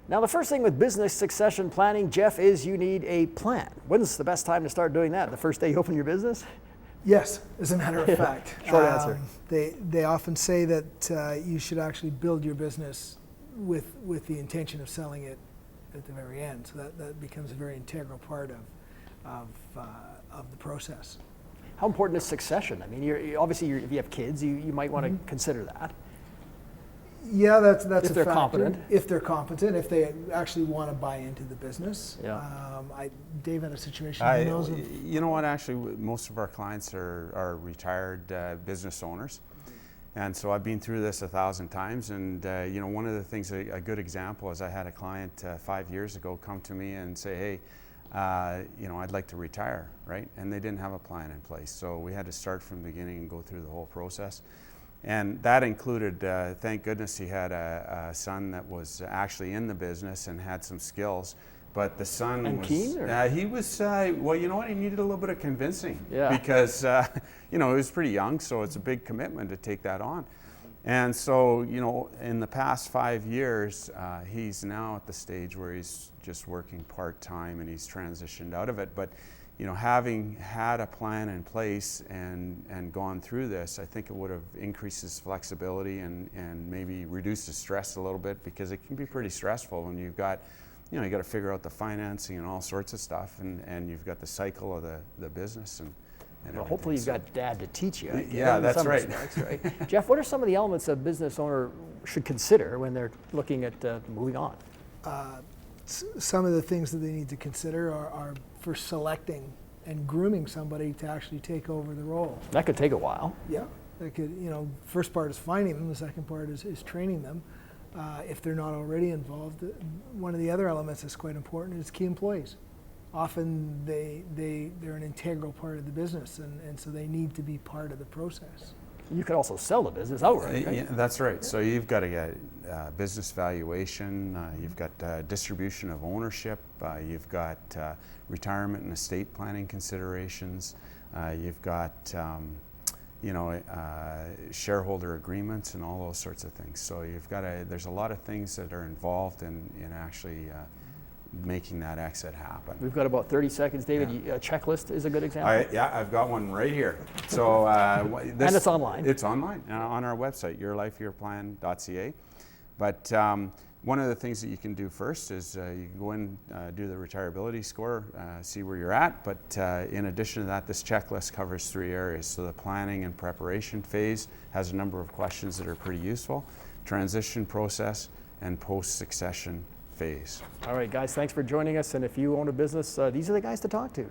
Now, the first thing with business succession planning, Jeff, is you need a plan. When's the best time to start doing that? The first day you open your business? Yes, as a matter of fact. Short answer. They often say that you should actually build your business with the intention of selling it at the very end. So that becomes a very integral part of the process. How important is succession? I mean, if you have kids, you might want to consider that. Yeah, that's if a they're factor. competent. If they're competent, if they actually want to buy into the business. Yeah. Dave had a situation he knows of. You know what? Actually, most of our clients are retired business owners, and so I've been through this 1,000 times. And one of the things, a good example is I had a client 5 years ago come to me and say, "Hey, I'd like to retire," right? And they didn't have a plan in place, so we had to start from the beginning and go through the whole process. And that included, thank goodness he had a son that was actually in the business and had some skills. But the son and was keen, he was well, you know what, he needed a little bit of convincing. Yeah. Because he was pretty young, so it's a big commitment to take that on. And so, in the past 5 years, he's now at the stage where he's just working part-time and he's transitioned out of it. But having had a plan in place and gone through this, I think it would have increased his flexibility and maybe reduced his stress a little bit, because it can be pretty stressful when you've got, you got to figure out the financing and all sorts of stuff, and you've got the cycle of the business and well, hopefully you've got Dad to teach you. Yeah, that's right. Respects, right? Jeff, what are some of the elements a business owner should consider when they're looking at moving on? Some of the things that they need to consider are for selecting and grooming somebody to actually take over the role. That could take a while. Yeah, that could. First part is finding them. The second part is training them. If they're not already involved, one of the other elements that's quite important is key employees. Often they're an integral part of the business, and so they need to be part of the process. You could also sell the business outright, right? Yeah, that's right. So you've got to get business valuation, you've got distribution of ownership, you've got retirement and estate planning considerations, you've got shareholder agreements and all those sorts of things. So there's a lot of things that are involved in actually making that exit happen. We've got about 30 seconds, David. Yeah. A checklist is a good example. I've got one right here. So and it's online. It's online on our website, yourlifeyourplan.ca. But one of the things that you can do first is you can go in, do the retirability score, see where you're at. But in addition to that, this checklist covers 3 areas. So the planning and preparation phase has a number of questions that are pretty useful: transition process and post-succession phase. All right, guys, thanks for joining us. And if you own a business, these are the guys to talk to.